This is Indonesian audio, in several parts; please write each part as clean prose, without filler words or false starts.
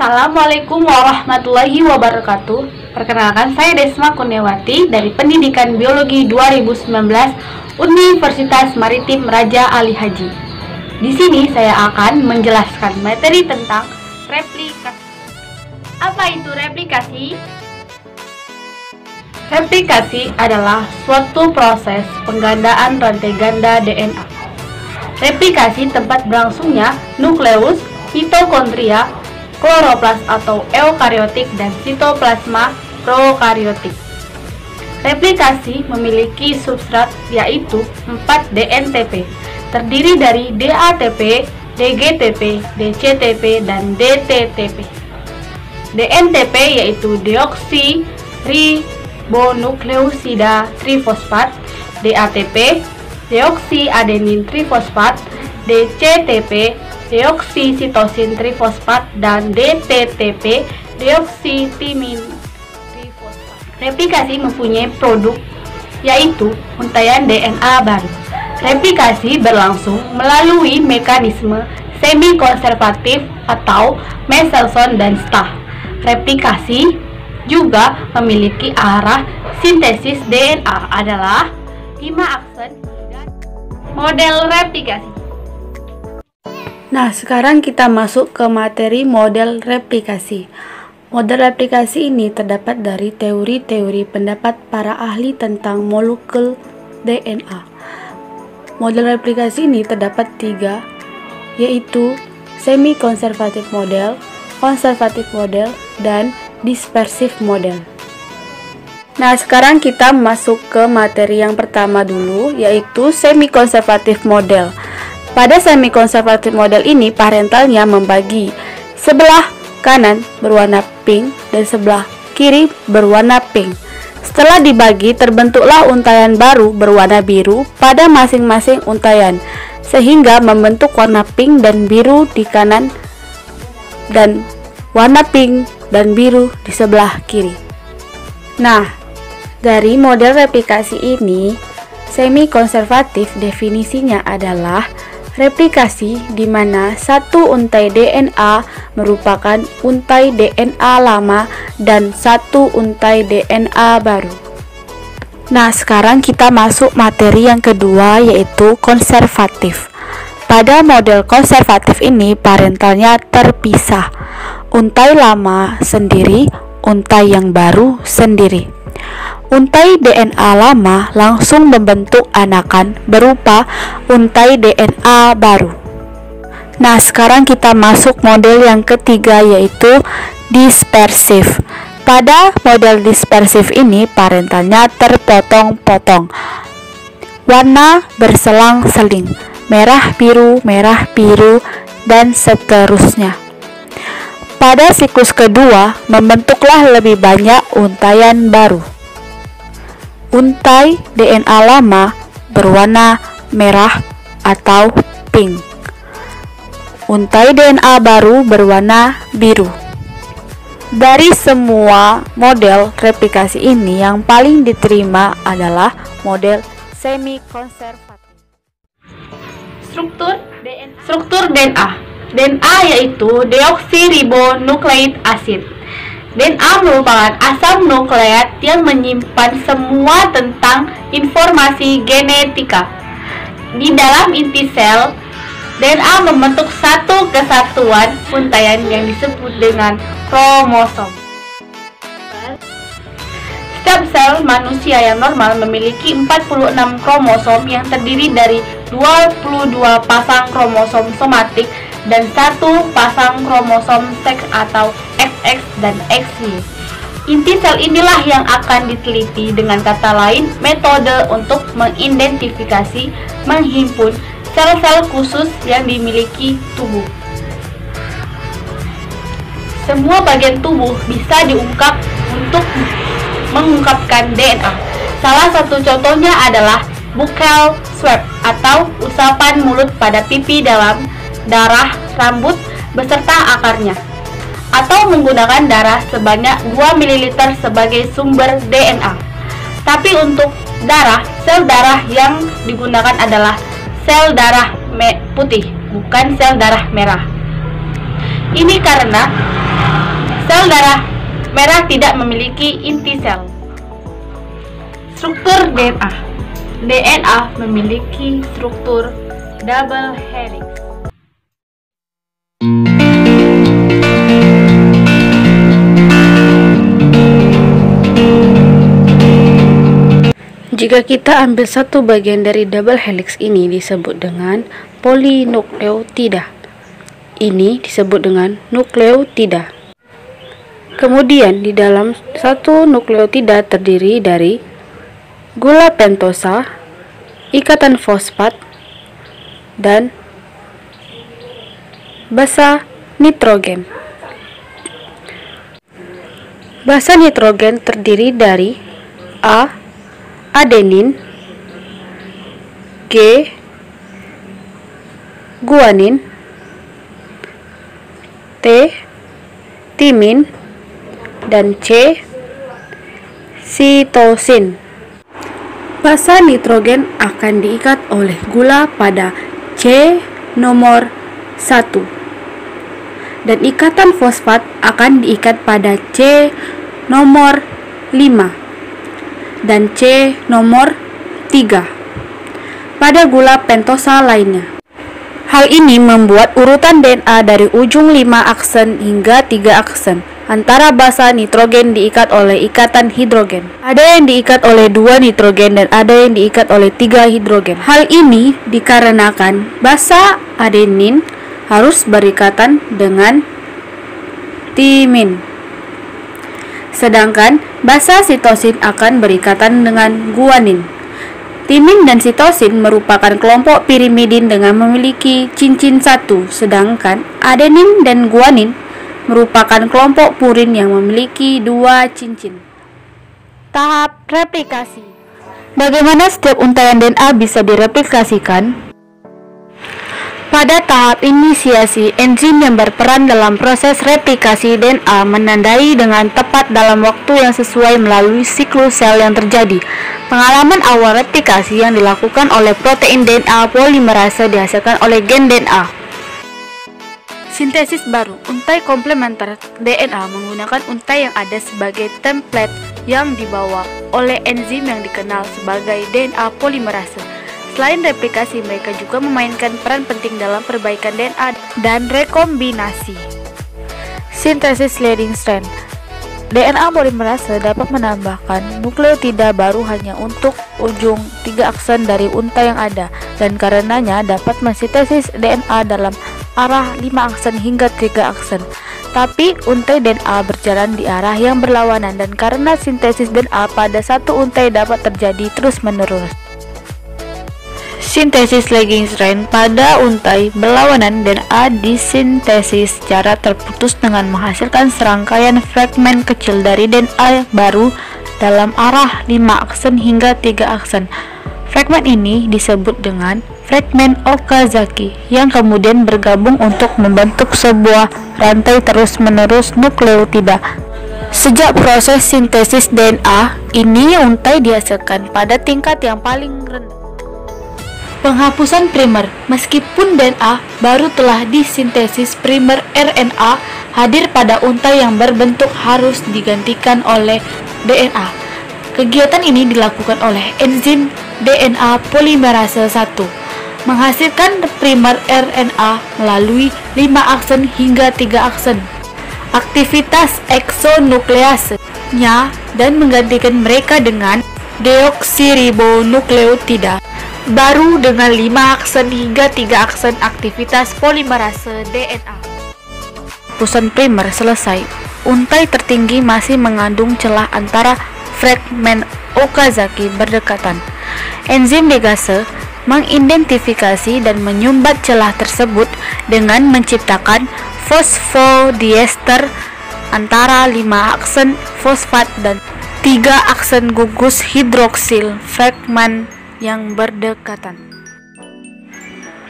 Assalamualaikum warahmatullahi wabarakatuh. Perkenalkan, saya Desma Kurniawati dari Pendidikan Biologi 2019 Universitas Maritim Raja Ali Haji. Di sini saya akan menjelaskan materi tentang replikasi. Apa itu replikasi? Replikasi adalah suatu proses penggandaan rantai ganda DNA. Replikasi tempat berlangsungnya nukleus, mitokondria, kloroplas atau eukariotik, dan sitoplasma prokariotik. Replikasi memiliki substrat yaitu 4 DNTP, terdiri dari DATP, DGTP, DCTP, dan DTTP. DNTP yaitu deoksiribonukleosida trifosfat, DATP deoksiadenin trifosfat, DCTP deoksisitosin trifosfat, dan DTTP deoksitimin trifosfat. Replikasi mempunyai produk yaitu untaian DNA baru. Replikasi berlangsung melalui mekanisme semi-konservatif atau Mendelssohn dan Stach. Replikasi juga memiliki arah sintesis DNA adalah 5 aksen dan model replikasi. Nah, sekarang kita masuk ke materi model replikasi. Model replikasi ini terdapat dari teori-teori pendapat para ahli tentang molekul DNA. Model replikasi ini terdapat 3, yaitu semi-konservatif model, konservatif model, dan dispersif model. Nah, sekarang kita masuk ke materi yang pertama dulu, yaitu semi-konservatif model. Pada semi-konservatif model ini, parentalnya membagi sebelah kanan berwarna pink dan sebelah kiri berwarna pink. Setelah dibagi, terbentuklah untaian baru berwarna biru pada masing-masing untaian, sehingga membentuk warna pink dan biru di kanan dan warna pink dan biru di sebelah kiri. Nah, dari model replikasi ini, semi-konservatif definisinya adalah replikasi di mana satu untai DNA merupakan untai DNA lama dan satu untai DNA baru. Nah, sekarang kita masuk materi yang kedua, yaitu konservatif. Pada model konservatif ini, parentalnya terpisah. Untai lama sendiri, untai yang baru sendiri. Untai DNA lama langsung membentuk anakan berupa untai DNA baru. Nah, sekarang kita masuk model yang ketiga, yaitu dispersif. Pada model dispersif ini, parentalnya terpotong-potong. Warna berselang-seling, merah biru, dan seterusnya. Pada siklus kedua, membentuklah lebih banyak untaian baru. Untai DNA lama berwarna merah atau pink. Untai DNA baru berwarna biru. Dari semua model replikasi ini, yang paling diterima adalah model semi-konservatif. Struktur DNA. DNA yaitu deoksiribonukleik asid. DNA merupakan asam nukleat yang menyimpan semua tentang informasi genetika. Di dalam inti sel, DNA membentuk satu kesatuan untaian yang disebut dengan kromosom. Setiap sel manusia yang normal memiliki 46 kromosom yang terdiri dari 22 pasang kromosom somatik dan 1 pasang kromosom seks atau XX dan XY. Inti sel inilah yang akan diteliti, dengan kata lain, metode untuk mengidentifikasi, menghimpun sel-sel khusus yang dimiliki tubuh. Semua bagian tubuh bisa diungkap untuk mengungkapkan DNA. Salah satu contohnya adalah buccal swab atau usapan mulut pada pipi dalam darah rambut beserta akarnya, atau menggunakan darah sebanyak 2 ml sebagai sumber DNA. Tapi untuk darah, sel darah yang digunakan adalah sel darah putih, bukan sel darah merah. Ini karena Sel darah merah tidak memiliki inti sel. Struktur DNA. DNA memiliki struktur double helix. Jika kita ambil satu bagian dari double helix ini disebut dengan polinukleotida. Ini disebut dengan nukleotida. Kemudian di dalam satu nukleotida terdiri dari gula pentosa, ikatan fosfat, dan basa nitrogen. Basa nitrogen terdiri dari A. adenin, G. guanin, T. timin, dan C. sitosin. Basa nitrogen akan diikat oleh gula pada C nomor 1 dan ikatan fosfat akan diikat pada C nomor 5 dan C nomor 3 pada gula pentosa lainnya. Hal ini membuat urutan DNA dari ujung 5 aksen hingga 3 aksen. Antara basa nitrogen diikat oleh ikatan hidrogen. Ada yang diikat oleh 2 nitrogen dan ada yang diikat oleh 3 hidrogen. Hal ini dikarenakan basa adenin harus berikatan dengan timin. Sedangkan basa sitosin akan berikatan dengan guanin. Timin dan sitosin merupakan kelompok pirimidin dengan memiliki cincin satu, sedangkan adenin dan guanin merupakan kelompok purin yang memiliki 2 cincin. Tahap replikasi. Bagaimana setiap untaian DNA bisa direplikasikan? Pada tahap inisiasi, enzim yang berperan dalam proses replikasi DNA menandai dengan tepat dalam waktu yang sesuai melalui siklus sel yang terjadi. Pengalaman awal replikasi yang dilakukan oleh protein DNA polimerase dihasilkan oleh gen DNA. Sintesis baru. Untai komplementer DNA menggunakan untai yang ada sebagai template yang dibawa oleh enzim yang dikenal sebagai DNA polimerase. Selain replikasi, mereka juga memainkan peran penting dalam perbaikan DNA dan rekombinasi. Sintesis leading strand. DNA polimerase dapat menambahkan nukleotida baru hanya untuk ujung 3 aksen dari untai yang ada, dan karenanya dapat mensintesis DNA dalam arah 5 aksen hingga 3 aksen. Tapi untai DNA berjalan di arah yang berlawanan, dan karena sintesis DNA pada satu untai dapat terjadi terus-menerus. Sintesis lagging strand. Pada untai berlawanan, DNA disintesis secara terputus dengan menghasilkan serangkaian fragmen kecil dari DNA baru dalam arah 5 aksen hingga 3 aksen. Fragmen ini disebut dengan fragmen Okazaki yang kemudian bergabung untuk membentuk sebuah rantai terus-menerus nukleotida. Sejak proses sintesis DNA ini, untai dihasilkan pada tingkat yang paling rendah. Penghapusan primer. Meskipun DNA baru telah disintesis, primer RNA hadir pada untai yang berbentuk harus digantikan oleh DNA. Kegiatan ini dilakukan oleh enzim DNA polimerase 1, menghasilkan primer RNA melalui 5 aksen hingga 3 aksen. Aktivitas eksonuklease-nya dan menggantikan mereka dengan deoksiribonukleotida baru dengan 5 aksen hingga 3 aksen aktivitas polimerase DNA. Penghapusan primer selesai. Untai tertinggi masih mengandung celah antara fragmen Okazaki berdekatan. Enzim ligase mengidentifikasi dan menyumbat celah tersebut dengan menciptakan fosfodiester antara 5 aksen fosfat dan 3 aksen gugus hidroksil fragmen yang berdekatan.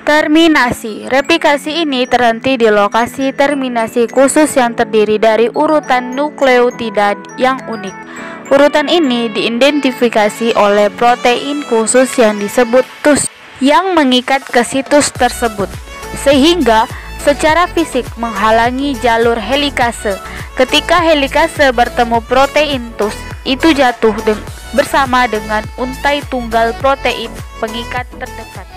Terminasi. Replikasi ini terhenti di lokasi terminasi khusus yang terdiri dari urutan nukleotida yang unik. Urutan ini diidentifikasi oleh protein khusus yang disebut TUS yang mengikat ke situs tersebut, sehingga secara fisik menghalangi jalur helikase Ketika helikase bertemu protein TUS, itu jatuh bersama dengan untai tunggal protein pengikat terdekat.